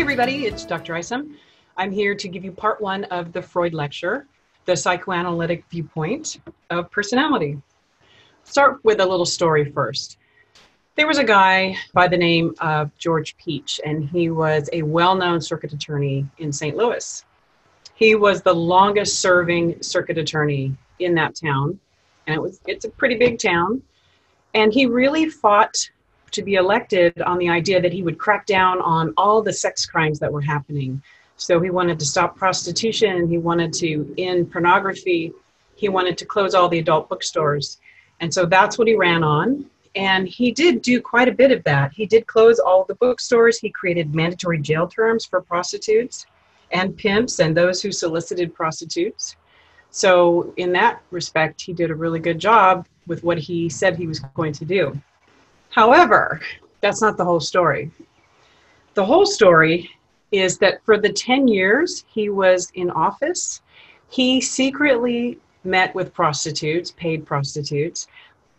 everybody, it's Dr. Isom. I'm here to give you part one of the Freud lecture, the psychoanalytic viewpoint of personality. Start with a little story first. There was a guy by the name of George Peach, and he was a well-known circuit attorney in St. Louis. He was the longest serving circuit attorney in that town, and it's a pretty big town. And he really fought to be elected on the idea that he would crack down on all the sex crimes that were happening. So he wanted to stop prostitution, he wanted to end pornography, he wanted to close all the adult bookstores. And so that's what he ran on. And he did do quite a bit of that. He did close all the bookstores. He created mandatory jail terms for prostitutes and pimps and those who solicited prostitutes. So in that respect, he did a really good job with what he said he was going to do. However, that's not the whole story. The whole story is that for the 10 years he was in office, he secretly met with prostitutes, paid prostitutes,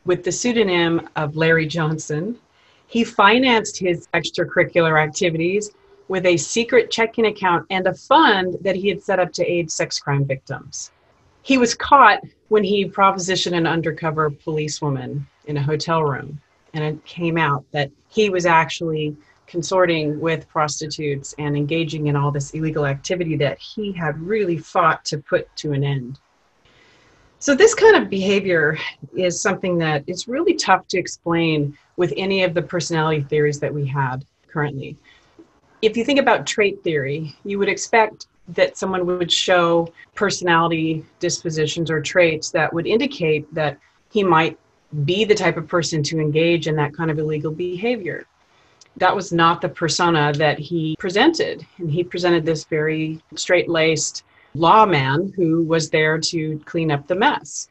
with the pseudonym of Larry Johnson. He financed his extracurricular activities with a secret checking account and a fund that he had set up to aid sex crime victims. He was caught when he propositioned an undercover policewoman in a hotel room. And it came out that he was actually consorting with prostitutes and engaging in all this illegal activity that he had really fought to put to an end. So this kind of behavior is something that is really tough to explain with any of the personality theories that we had currently. If you think about trait theory, you would expect that someone would show personality dispositions or traits that would indicate that he might be the type of person to engage in that kind of illegal behavior. That was not the persona that he presented. And he presented this very straight-laced lawman who was there to clean up the mess.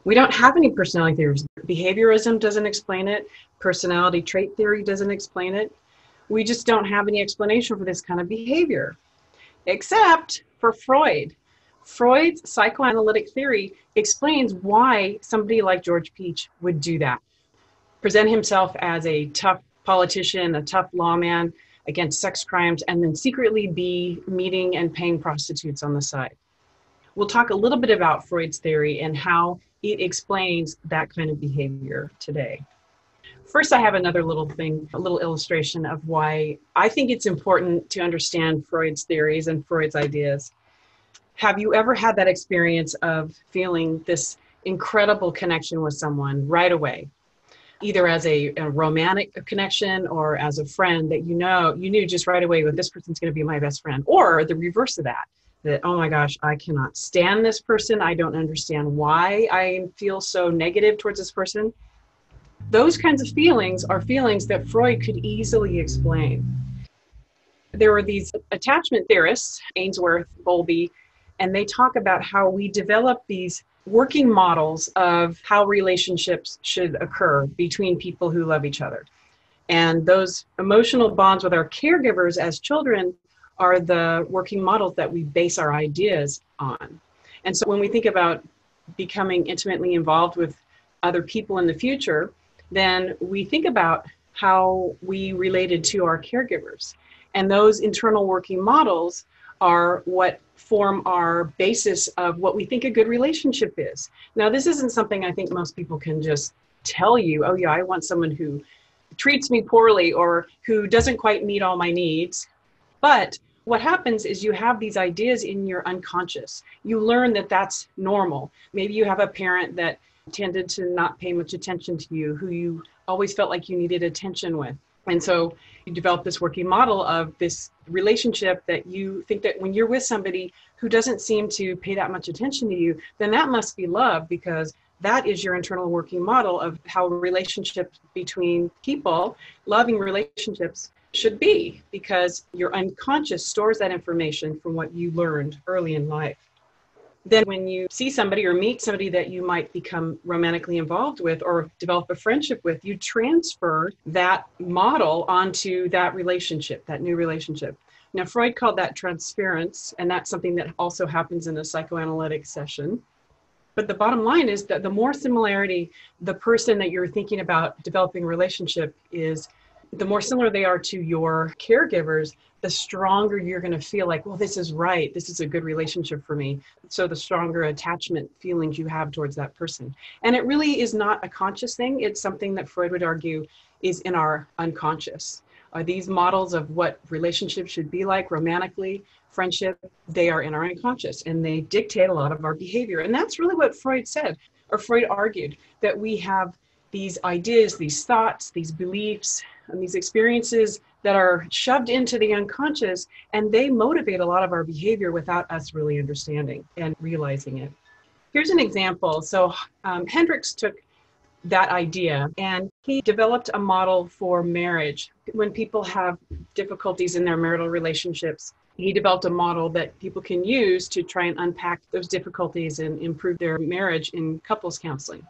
We don't have any personality theories. Behaviorism doesn't explain it. Personality trait theory doesn't explain it. We just don't have any explanation for this kind of behavior, except for Freud. Freud's psychoanalytic theory explains why somebody like George Peach would do that. Present himself as a tough politician, a tough lawman against sex crimes, and then secretly be meeting and paying prostitutes on the side. We'll talk a little bit about Freud's theory and how it explains that kind of behavior today. First, I have another little thing, a little illustration of why I think it's important to understand Freud's theories and Freud's ideas. Have you ever had that experience of feeling this incredible connection with someone right away, either as a romantic connection or as a friend that you knew just right away that this person's going to be my best friend, or the reverse of that, oh my gosh, I cannot stand this person. I don't understand why I feel so negative towards this person. Those kinds of feelings are feelings that Freud could easily explain. There were these attachment theorists, Ainsworth, Bowlby, and they talk about how we develop these working models of how relationships should occur between people who love each other. And those emotional bonds with our caregivers as children are the working models that we base our ideas on. And so when we think about becoming intimately involved with other people in the future, then we think about how we related to our caregivers. And those internal working models are what form our basis of what we think a good relationship is. Now, this isn't something I think most people can just tell you, oh yeah, I want someone who treats me poorly or who doesn't quite meet all my needs. But what happens is you have these ideas in your unconscious. You learn that that's normal. Maybe you have a parent that tended to not pay much attention to you, who you always felt like you needed attention with. And so you develop this working model of this relationship that you think that when you're with somebody who doesn't seem to pay that much attention to you, then that must be love, because that is your internal working model of how relationships between people, loving relationships, should be, because your unconscious stores that information from what you learned early in life. Then when you see somebody or meet somebody that you might become romantically involved with or develop a friendship with, you transfer that model onto that relationship, that new relationship. Now, Freud called that transference, and that's something that also happens in a psychoanalytic session. But the bottom line is that the more similarity the person that you're thinking about developing a relationship is the more similar they are to your caregivers, the stronger you're going to feel like, well, this is right. This is a good relationship for me. So the stronger attachment feelings you have towards that person. And it really is not a conscious thing. It's something that Freud would argue is in our unconscious. These models of what relationships should be like romantically, friendship, they are in our unconscious and they dictate a lot of our behavior. And that's really what Freud said, or Freud argued, that we have these ideas, these thoughts, these beliefs, and these experiences that are shoved into the unconscious, and they motivate a lot of our behavior without us really understanding and realizing it. Here's an example. So Hendricks took that idea and he developed a model for marriage. When people have difficulties in their marital relationships, he developed a model that people can use to try and unpack those difficulties and improve their marriage in couples counseling.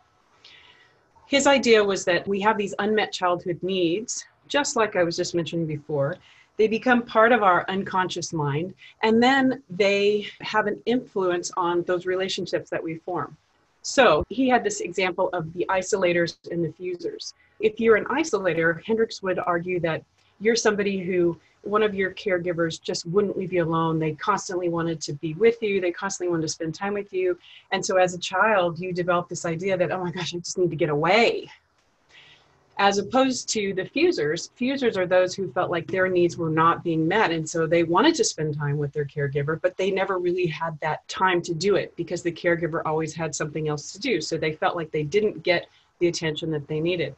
His idea was that we have these unmet childhood needs, just like I was just mentioning before. They become part of our unconscious mind, and then they have an influence on those relationships that we form. So he had this example of the isolators and the fusers. If you're an isolator, Hendricks would argue that you're somebody who one of your caregivers just wouldn't leave you alone. They constantly wanted to be with you. They constantly wanted to spend time with you. And so as a child, you develop this idea that, oh my gosh, I just need to get away. As opposed to the fusers. Fusers are those who felt like their needs were not being met. And so they wanted to spend time with their caregiver, but they never really had that time to do it because the caregiver always had something else to do. So they felt like they didn't get the attention that they needed.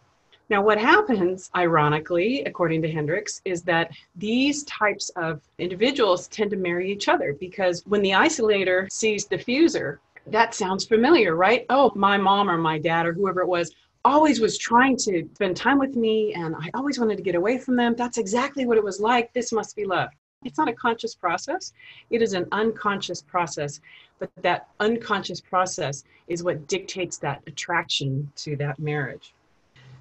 Now, what happens, ironically, according to Hendricks, is that these types of individuals tend to marry each other because when the isolator sees the fuser, that sounds familiar, right? Oh, my mom or my dad or whoever it was always was trying to spend time with me and I always wanted to get away from them. That's exactly what it was like. This must be love. It's not a conscious process. It is an unconscious process, but that unconscious process is what dictates that attraction to that marriage.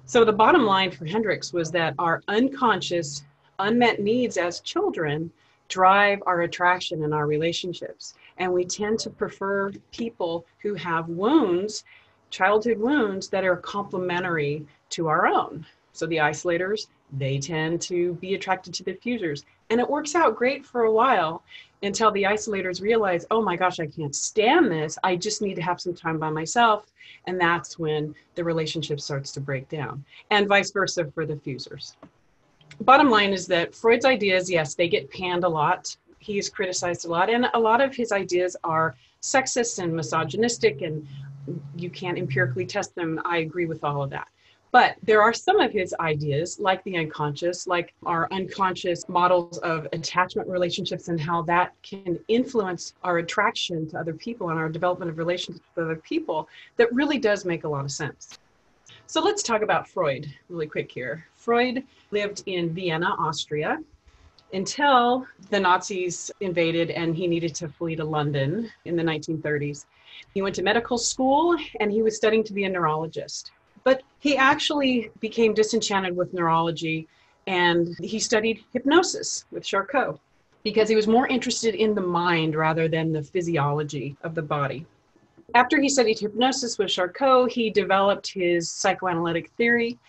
So the bottom line for Hendricks was that our unconscious, unmet needs as children drive our attraction in our relationships. And we tend to prefer people who have wounds, childhood wounds that are complementary to our own. So the isolators, they tend to be attracted to the fusers. And it works out great for a while until the isolators realize, oh my gosh, I can't stand this. I just need to have some time by myself. And that's when the relationship starts to break down, and vice versa for the fusers. Bottom line is that Freud's ideas, yes, they get panned a lot. He's criticized a lot, and a lot of his ideas are sexist and misogynistic, and you can't empirically test them. I agree with all of that. But there are some of his ideas, like the unconscious, like our unconscious models of attachment relationships and how that can influence our attraction to other people and our development of relationships with other people, that really does make a lot of sense. So let's talk about Freud really quick here. Freud lived in Vienna, Austria, until the Nazis invaded and he needed to flee to London in the 1930s. He went to medical school and he was studying to be a neurologist. But he actually became disenchanted with neurology and he studied hypnosis with Charcot because he was more interested in the mind rather than the physiology of the body. After he studied hypnosis with Charcot, he developed his psychoanalytic theory.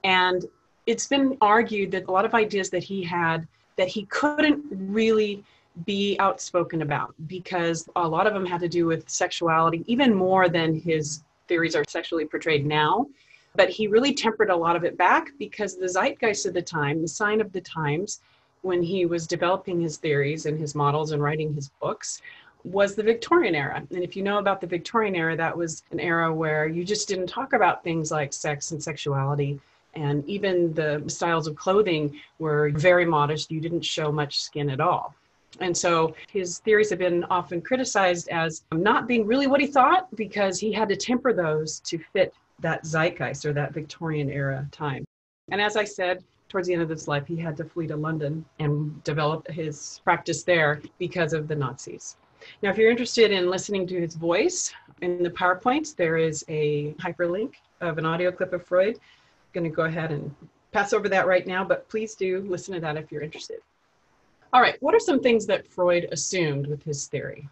And it's been argued that a lot of ideas that he had that he couldn't really be outspoken about because a lot of them had to do with sexuality, even more than his theories are sexually portrayed now. But he really tempered a lot of it back because the zeitgeist of the time, the sign of the times, when he was developing his theories and his models and writing his books, was the Victorian era. And if you know about the Victorian era, that was an era where you just didn't talk about things like sex and sexuality. And even the styles of clothing were very modest. You didn't show much skin at all. And so his theories have been often criticized as not being really what he thought because he had to temper those to fit that zeitgeist or that Victorian era time. And as I said, towards the end of his life, he had to flee to London and develop his practice there because of the Nazis. Now, if you're interested in listening to his voice in the PowerPoints, there is a hyperlink of an audio clip of Freud. I'm going to go ahead and pass over that right now, but please do listen to that if you're interested. All right, what are some things that Freud assumed with his theory?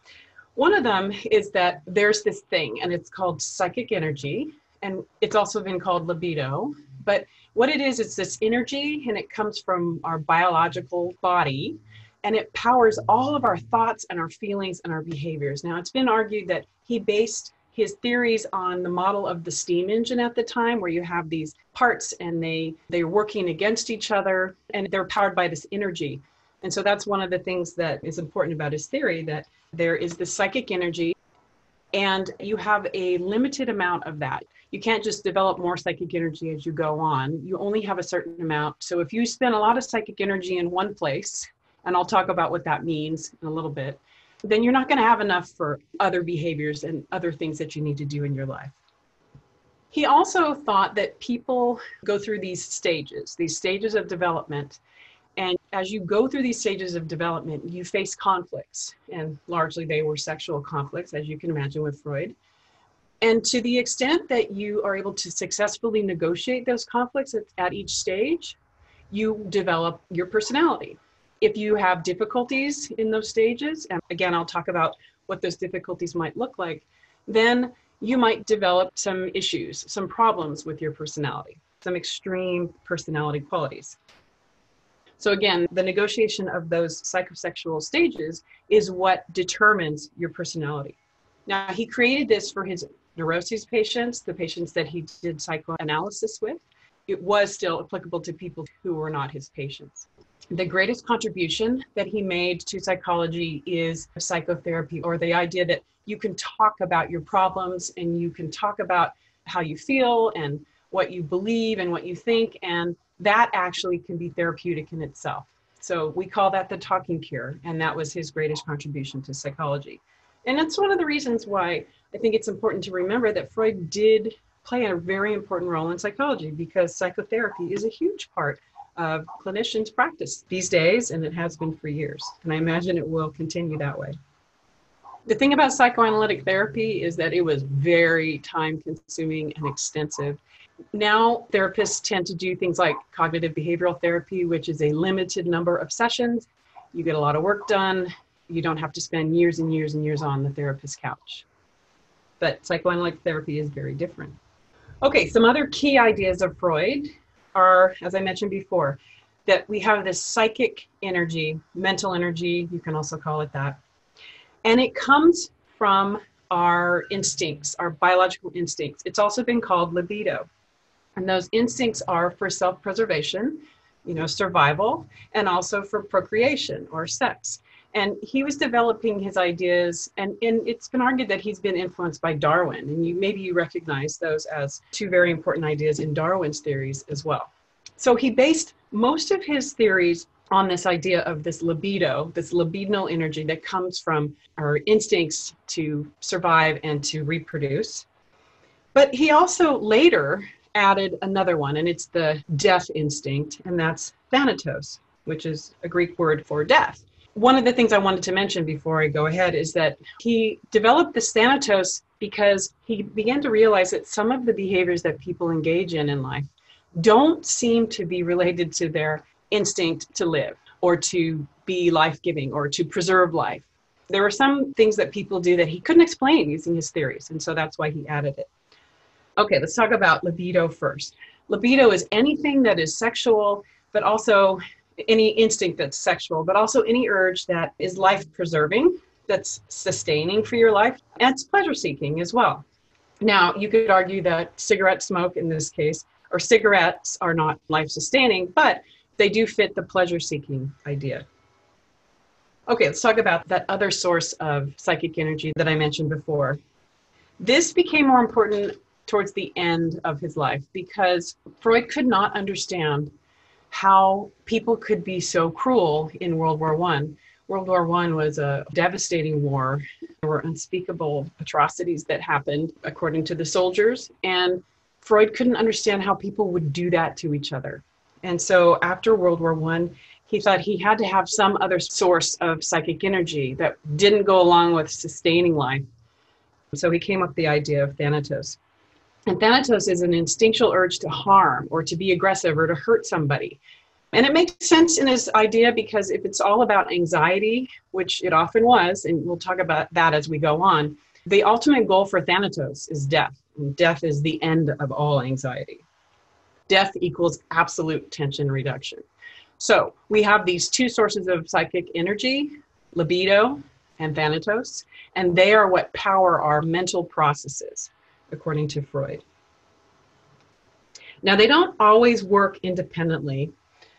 One of them is that there's this thing, and it's called psychic energy, and it's also been called libido, but What it is, it's this energy, and it comes from our biological body, and it powers all of our thoughts and our feelings and our behaviors. Now, it's been argued that he based his theories on the model of the steam engine at the time, where you have these parts and they're working against each other, and they're powered by this energy. And so that's one of the things that is important about his theory, that there is the psychic energy, and you have a limited amount of that. You can't just develop more psychic energy as you go on. You only have a certain amount. So if you spend a lot of psychic energy in one place, and I'll talk about what that means in a little bit, then you're not going to have enough for other behaviors and other things that you need to do in your life. He also thought that people go through these stages of development. And as you go through these stages of development, you face conflicts. And largely they were sexual conflicts, as you can imagine with Freud. And to the extent that you are able to successfully negotiate those conflicts at each stage, you develop your personality. If you have difficulties in those stages, and again, I'll talk about what those difficulties might look like, then you might develop some issues, some problems with your personality, some extreme personality qualities. So again, the negotiation of those psychosexual stages is what determines your personality. Now, he created this for his neuroses patients, the patients that he did psychoanalysis with. It was still applicable to people who were not his patients. The greatest contribution that he made to psychology is psychotherapy, or the idea that you can talk about your problems and you can talk about how you feel and what you believe and what you think, and that actually can be therapeutic in itself. So we call that the talking cure, and that was his greatest contribution to psychology. And that's one of the reasons why I think it's important to remember that Freud did play a very important role in psychology, because psychotherapy is a huge part of clinicians' practice these days, and it has been for years. And I imagine it will continue that way. The thing about psychoanalytic therapy is that it was very time-consuming and extensive. Now, therapists tend to do things like cognitive behavioral therapy, which is a limited number of sessions. You get a lot of work done. You don't have to spend years and years and years on the therapist's couch. But psychoanalytic therapy is very different. Okay, some other key ideas of Freud are, as I mentioned before, that we have this psychic energy, mental energy, you can also call it that. And it comes from our instincts, our biological instincts. It's also been called libido. And those instincts are for self-preservation, survival, and also for procreation or sex. And he was developing his ideas, and it's been argued that he's been influenced by Darwin. And maybe you recognize those as two very important ideas in Darwin's theories as well. So he based most of his theories on this idea of this libido, this libidinal energy that comes from our instincts to survive and to reproduce. But he also later added another one, and it's the death instinct, and that's Thanatos, which is a Greek word for death. One of the things I wanted to mention before I go ahead is that he developed this Thanatos because he began to realize that some of the behaviors that people engage in life don't seem to be related to their instinct to live or to be life-giving or to preserve life. There were some things that people do that he couldn't explain using his theories, and so that's why he added it. Okay, let's talk about libido first. Libido is anything that is sexual, but also any instinct that's sexual, but also any urge that is life-preserving, that's sustaining for your life, and it's pleasure-seeking as well. Now, you could argue that cigarette smoke in this case, or cigarettes are not life-sustaining, but they do fit the pleasure-seeking idea. Okay, let's talk about that other source of psychic energy that I mentioned before. This became more important towards the end of his life because Freud could not understand how people could be so cruel in World War I. World War I was a devastating war. There were unspeakable atrocities that happened according to the soldiers, and Freud couldn't understand how people would do that to each other. And so after World War I, he thought he had to have some other source of psychic energy that didn't go along with sustaining life. So he came up with the idea of Thanatos. And Thanatos is an instinctual urge to harm or to be aggressive or to hurt somebody. And it makes sense in his idea because if it's all about anxiety, which it often was, and we'll talk about that as we go on, the ultimate goal for Thanatos is death. And death is the end of all anxiety. Death equals absolute tension reduction. So we have these two sources of psychic energy, libido and Thanatos, and they are what power our mental processes, according to Freud. Now, they don't always work independently.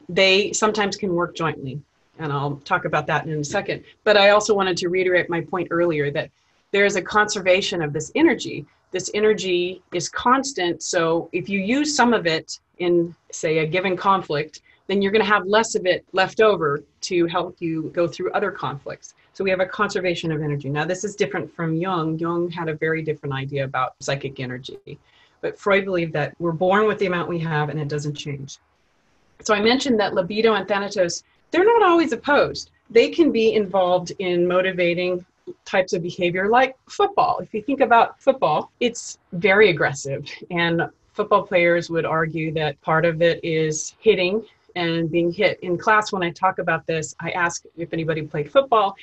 They sometimes can work jointly, and I'll talk about that in a second. But I also wanted to reiterate my point earlier that there is a conservation of this energy. This energy is constant, so if you use some of it in, say, a given conflict, then you're going to have less of it left over to help you go through other conflicts. So we have a conservation of energy. Now, this is different from Jung. Jung had a very different idea about psychic energy. But Freud believed that we're born with the amount we have and it doesn't change. So I mentioned that libido and Thanatos, they're not always opposed. They can be involved in motivating types of behavior like football. If you think about football, it's very aggressive. And football players would argue that part of it is hitting and being hit. In class, when I talk about this, I ask if anybody played football.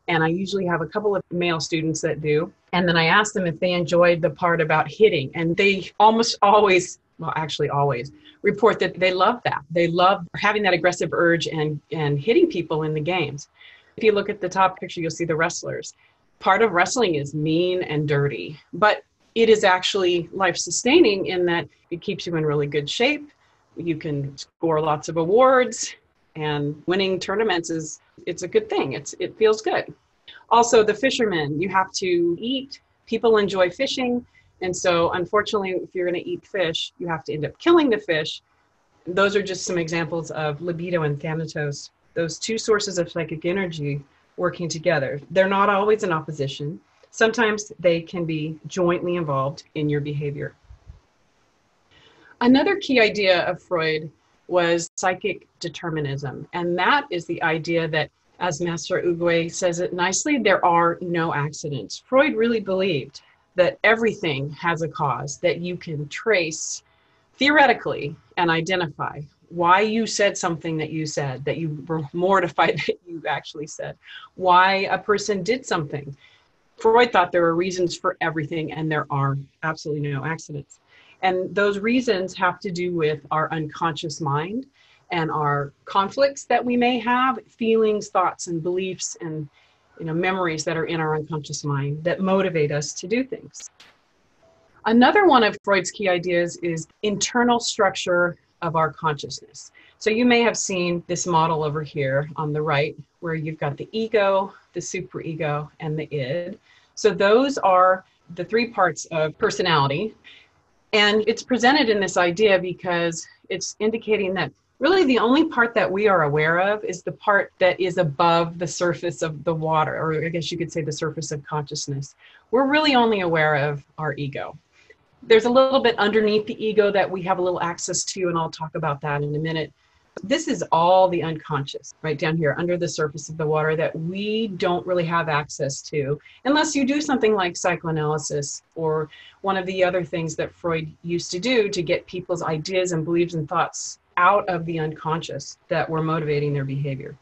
And I usually have a couple of male students that do. And then I ask them if they enjoyed the part about hitting. And they almost always, well, actually always, report that they love that. They love having that aggressive urge and hitting people in the games. If you look at the top picture, you'll see the wrestlers. Part of wrestling is mean and dirty, but it is actually life-sustaining in that it keeps you in really good shape. You can score lots of awards, and winning tournaments it's a good thing. It feels good. Also, the fishermen, you have to eat. People enjoy fishing. And so unfortunately, if you're going to eat fish, you have to end up killing the fish. Those are just some examples of libido and Thanatos, those two sources of psychic energy working together. They're not always in opposition. Sometimes they can be jointly involved in your behavior. Another key idea of Freud was psychic determinism. And that is the idea that, as Master Uguay says it nicely, there are no accidents. Freud really believed that everything has a cause, that you can trace theoretically and identify why you said something that you said, that you were mortified that you actually said, why a person did something. Freud thought there were reasons for everything, and there are absolutely no accidents. And those reasons have to do with our unconscious mind and our conflicts that we may have, feelings, thoughts, and beliefs, and memories that are in our unconscious mind that motivate us to do things. Another one of Freud's key ideas is internal structure of our consciousness. So you may have seen this model over here on the right, where you've got the ego, the superego, and the id. So those are the three parts of personality. And it's presented in this idea because it's indicating that really the only part that we are aware of is the part that is above the surface of the water, or I guess you could say the surface of consciousness. We're really only aware of our ego. There's a little bit underneath the ego that we have a little access to, and I'll talk about that in a minute. This is all the unconscious right down here under the surface of the water that we don't really have access to unless you do something like psychoanalysis or one of the other things that Freud used to do to get people's ideas and beliefs and thoughts out of the unconscious that were motivating their behavior.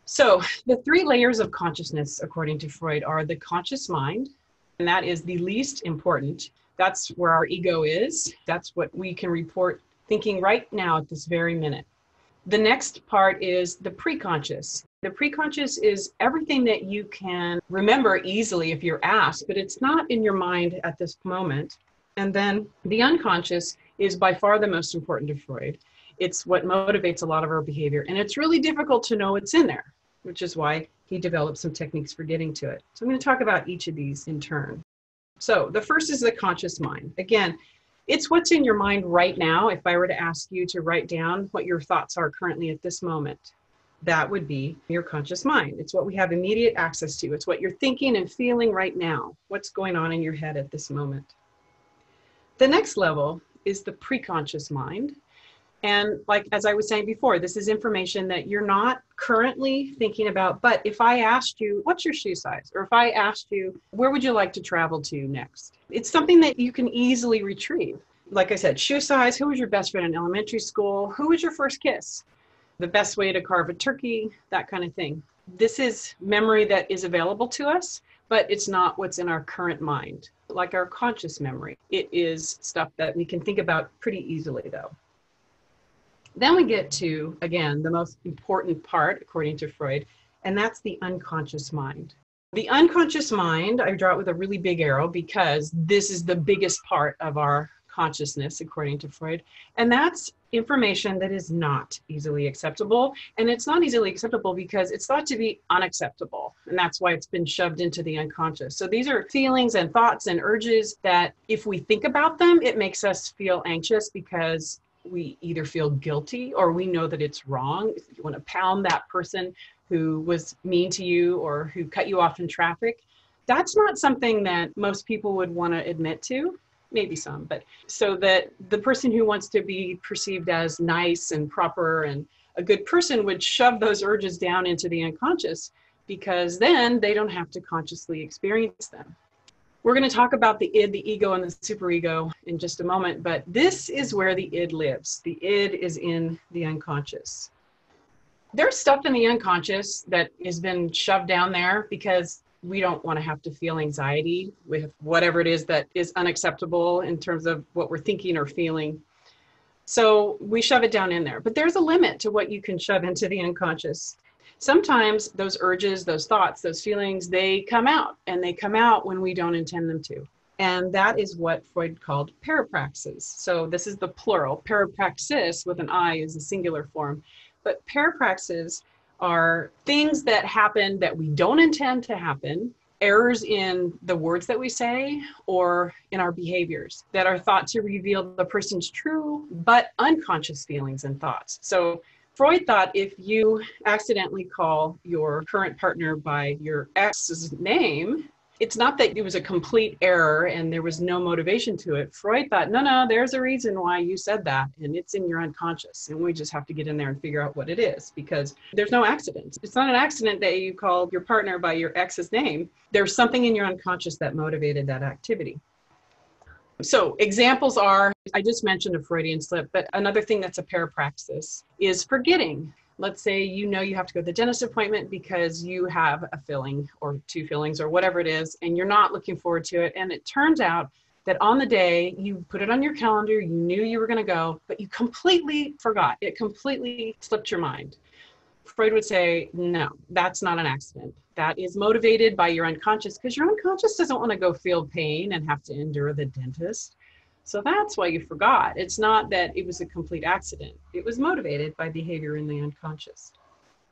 So the three layers of consciousness, according to Freud, are the conscious mind, and that is the least important. That's where our ego is. That's what we can report thinking right now at this very minute. The next part is the preconscious. The preconscious is everything that you can remember easily if you're asked, but it's not in your mind at this moment. And then the unconscious is by far the most important to Freud. It's what motivates a lot of our behavior. And it's really difficult to know what's in there, which is why he developed some techniques for getting to it. So I'm going to talk about each of these in turn. So the first is the conscious mind. Again, it's what's in your mind right now. If I were to ask you to write down what your thoughts are currently at this moment, that would be your conscious mind. It's what we have immediate access to. It's what you're thinking and feeling right now. What's going on in your head at this moment. The next level is the preconscious mind. And like, as I was saying before, this is information that you're not currently thinking about. But if I asked you, what's your shoe size? Or if I asked you, where would you like to travel to next? It's something that you can easily retrieve. Like I said, shoe size, who was your best friend in elementary school? Who was your first kiss? The best way to carve a turkey, that kind of thing. This is memory that is available to us, but it's not what's in our current mind. like our conscious memory. It is stuff that we can think about pretty easily, though. Then we get to, again, the most important part, according to Freud, and that's the unconscious mind. The unconscious mind, I draw it with a really big arrow because this is the biggest part of our consciousness, according to Freud. And that's information that is not easily acceptable. And it's not easily acceptable because it's thought to be unacceptable. And that's why it's been shoved into the unconscious. So these are feelings and thoughts and urges that if we think about them, it makes us feel anxious because we either feel guilty or we know that it's wrong. If you want to pound that person who was mean to you or who cut you off in traffic, that's not something that most people would want to admit to. Maybe some, but so that the person who wants to be perceived as nice and proper and a good person would shove those urges down into the unconscious because then they don't have to consciously experience them. We're going to talk about the id, the ego, and the superego in just a moment, but this is where the id lives. The id is in the unconscious. There's stuff in the unconscious that has been shoved down there because we don't want to have to feel anxiety with whatever it is that is unacceptable in terms of what we're thinking or feeling. So we shove it down in there. But there's a limit to what you can shove into the unconscious. Sometimes those urges, those thoughts, those feelings, they come out, and they come out when we don't intend them to. And that is what Freud called parapraxes. So this is the plural. Parapraxis with an I is a singular form. But parapraxes are things that happen that we don't intend to happen, errors in the words that we say or in our behaviors that are thought to reveal the person's true but unconscious feelings and thoughts. So Freud thought if you accidentally call your current partner by your ex's name, it's not that it was a complete error and there was no motivation to it. Freud thought, no, there's a reason why you said that, and it's in your unconscious, and we just have to get in there and figure out what it is, because there's no accident. It's not an accident that you called your partner by your ex's name. There's something in your unconscious that motivated that activity. So examples are, I just mentioned a Freudian slip, but another thing that's a parapraxis is forgetting. Let's say you have to go to the dentist appointment because you have a filling or two fillings or whatever it is, and you're not looking forward to it. And it turns out that on the day you put it on your calendar, you knew you were going to go, but you completely forgot. It completely slipped your mind. Freud would say, no, that's not an accident. That is motivated by your unconscious because your unconscious doesn't want to go feel pain and have to endure the dentist. So that's why you forgot. It's not that it was a complete accident. It was motivated by behavior in the unconscious.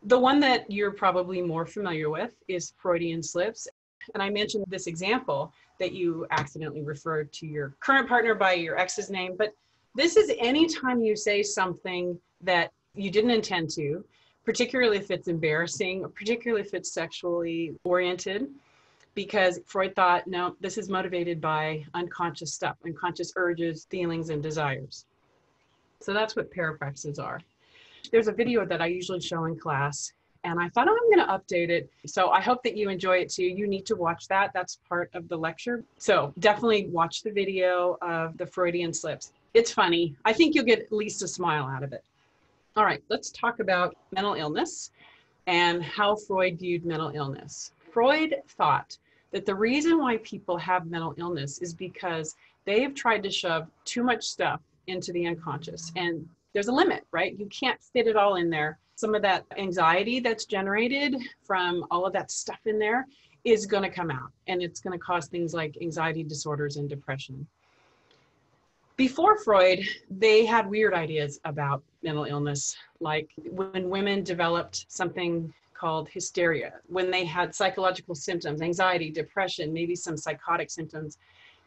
The one that you're probably more familiar with is Freudian slips. And I mentioned this example that you accidentally referred to your current partner by your ex's name. But this is anytime you say something that you didn't intend to, particularly if it's embarrassing, or particularly if it's sexually oriented. Because Freud thought, no, this is motivated by unconscious stuff, unconscious urges, feelings, and desires. So that's what parapraxes are. There's a video that I usually show in class, and I thought, I'm going to update it. So I hope that you enjoy it too. You need to watch that. That's part of the lecture. So definitely watch the video of the Freudian slips. It's funny. I think you'll get at least a smile out of it. All right, let's talk about mental illness and how Freud viewed mental illness. Freud thought that the reason why people have mental illness is because they've tried to shove too much stuff into the unconscious. And there's a limit, right? You can't fit it all in there. Some of that anxiety that's generated from all of that stuff in there is going to come out. And it's going to cause things like anxiety disorders and depression. Before Freud, they had weird ideas about mental illness, like when women developed something called hysteria, when they had psychological symptoms, anxiety, depression, maybe some psychotic symptoms.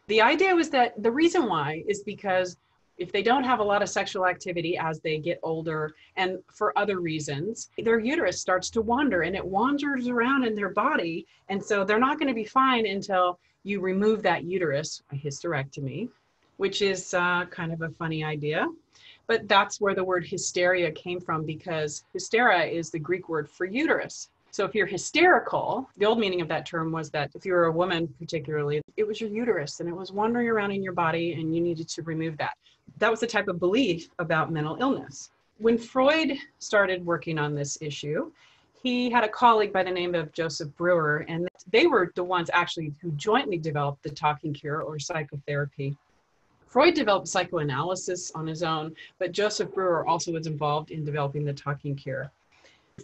The idea was that the reason why is because if they don't have a lot of sexual activity as they get older and for other reasons, their uterus starts to wander and it wanders around in their body. And so they're not going to be fine until you remove that uterus, a hysterectomy, which is kind of a funny idea. But that's where the word hysteria came from, because hystera is the Greek word for uterus. So if you're hysterical, the old meaning of that term was that if you're a woman particularly, it was your uterus and it was wandering around in your body and you needed to remove that. That was the type of belief about mental illness. When Freud started working on this issue, He had a colleague by the name of Joseph Brewer, and they were the ones actually who jointly developed the talking cure or psychotherapy. Freud developed psychoanalysis on his own, but Joseph Brewer also was involved in developing the talking cure.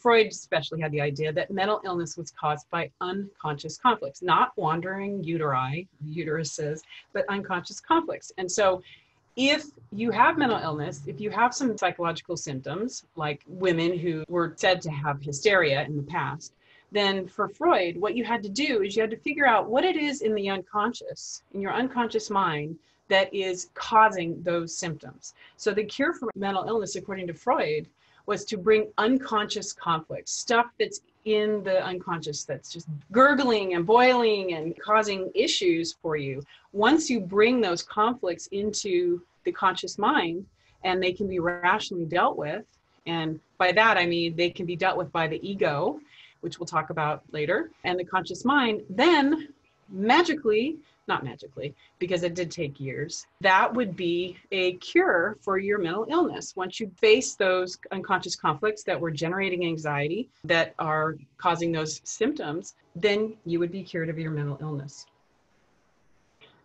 Freud especially had the idea that mental illness was caused by unconscious conflicts, not wandering uteruses, but unconscious conflicts. And so if you have mental illness, if you have some psychological symptoms, like women who were said to have hysteria in the past, then for Freud, what you had to do is you had to figure out what it is in the unconscious, in your unconscious mind, that is causing those symptoms. So the cure for mental illness, according to Freud, was to bring unconscious conflicts, stuff that's in the unconscious that's just gurgling and boiling and causing issues for you. Once you bring those conflicts into the conscious mind, and they can be rationally dealt with, and by that I mean they can be dealt with by the ego, which we'll talk about later, and the conscious mind, then not magically, because it did take years, that would be a cure for your mental illness. Once you face those unconscious conflicts that were generating anxiety, that are causing those symptoms, then you would be cured of your mental illness.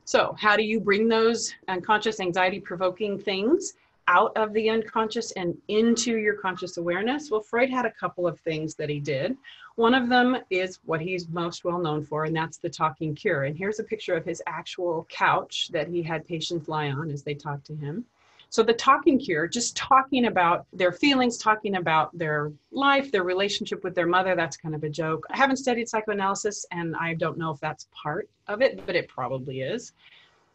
So how do you bring those unconscious anxiety-provoking things out of the unconscious and into your conscious awareness? Well, Freud had a couple of things that he did. One of them is what he's most well known for, and that's the talking cure. And here's a picture of his actual couch that he had patients lie on as they talked to him. So the talking cure, just talking about their feelings, talking about their life, their relationship with their mother, that's kind of a joke. I haven't studied psychoanalysis, and I don't know if that's part of it, but it probably is.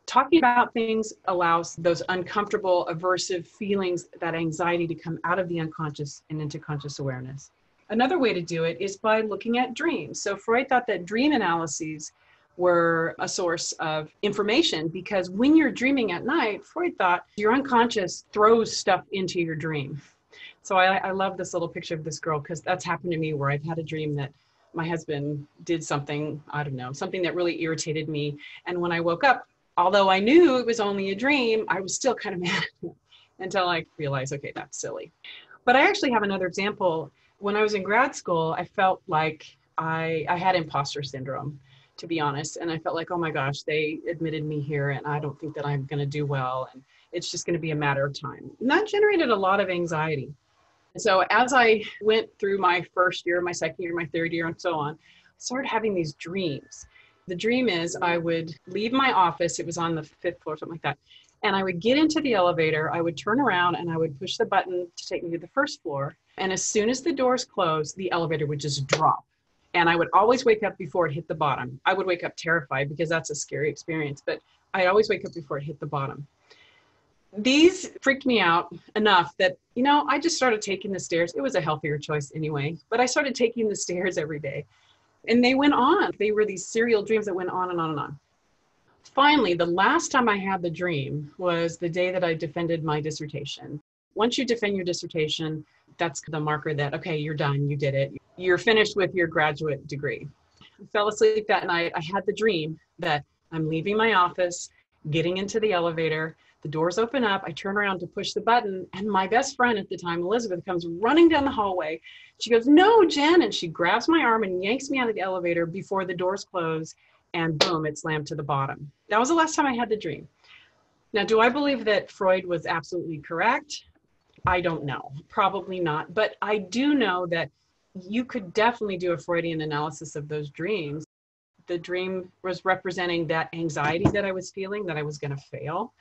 Talking about things allows those uncomfortable, aversive feelings, that anxiety, to come out of the unconscious and into conscious awareness. Another way to do it is by looking at dreams. So Freud thought that dream analyses were a source of information, because when you're dreaming at night, Freud thought your unconscious throws stuff into your dream. So I love this little picture of this girl, because that's happened to me, where I've had a dream that my husband did something, I don't know, something that really irritated me. And when I woke up, although I knew it was only a dream, I was still kind of mad until I realized, okay, that's silly. But I actually have another example. When I was in grad school, I felt like I had imposter syndrome, to be honest. And I felt like, oh my gosh, they admitted me here, and I don't think that I'm going to do well. And it's just going to be a matter of time. And that generated a lot of anxiety. And so as I went through my first year, my second year, my third year, and so on, I started having these dreams. The dream is I would leave my office, it was on the 5th floor, something like that, and I would get into the elevator, I would turn around, and I would push the button to take me to the 1st floor. And as soon as the doors closed, the elevator would just drop. And I would always wake up before it hit the bottom. I would wake up terrified, because that's a scary experience, but I'd always wake up before it hit the bottom. These freaked me out enough that, I just started taking the stairs. It was a healthier choice anyway, but I started taking the stairs every day. And they went on. They were these serial dreams that went on and on and on. Finally, the last time I had the dream was the day that I defended my dissertation. Once you defend your dissertation, that's the marker that, okay, you're done, you did it. You're finished with your graduate degree. I fell asleep that night. I had the dream that I'm leaving my office, getting into the elevator, the doors open up, I turn around to push the button, and my best friend at the time, Elizabeth, comes running down the hallway. She goes, "No, Jen," and she grabs my arm and yanks me out of the elevator before the doors close, and boom, it slammed to the bottom. That was the last time I had the dream. Now, do I believe that Freud was absolutely correct? I don't know, probably not, but I do know that you could definitely do a Freudian analysis of those dreams. The dream was representing that anxiety that I was feeling, that I was going to fail.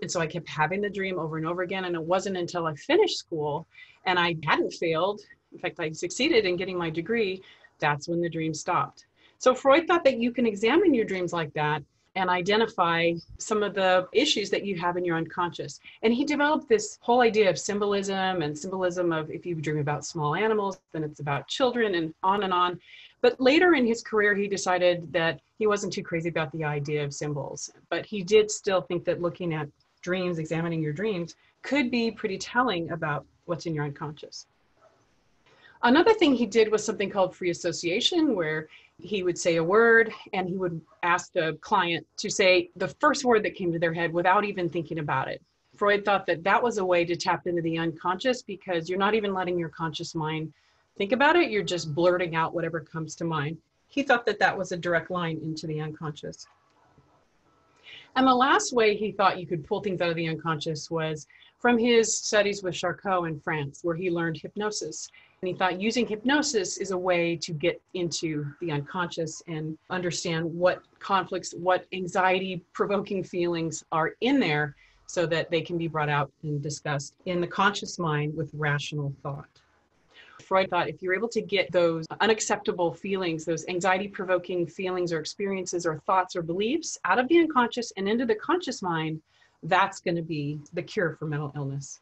And so I kept having the dream over and over again. And it wasn't until I finished school and I hadn't failed, in fact, I succeeded in getting my degree, that's when the dream stopped. So Freud thought that you can examine your dreams like that and identify some of the issues that you have in your unconscious. And he developed this whole idea of symbolism, and symbolism of, if you dream about small animals, then it's about children, and on and on. But later in his career, he decided that he wasn't too crazy about the idea of symbols, but he did still think that looking at dreams, examining your dreams, could be pretty telling about what's in your unconscious. Another thing he did was something called free association, where he would say a word and he would ask the client to say the first word that came to their head without even thinking about it. Freud thought that that was a way to tap into the unconscious, because you're not even letting your conscious mind think about it, you're just blurting out whatever comes to mind. He thought that that was a direct line into the unconscious. And the last way he thought you could pull things out of the unconscious was from his studies with Charcot in France, where he learned hypnosis. And he thought using hypnosis is a way to get into the unconscious and understand what conflicts, what anxiety-provoking feelings are in there so that they can be brought out and discussed in the conscious mind with rational thought. Freud thought if you're able to get those unacceptable feelings, those anxiety-provoking feelings or experiences or thoughts or beliefs out of the unconscious and into the conscious mind, that's going to be the cure for mental illness.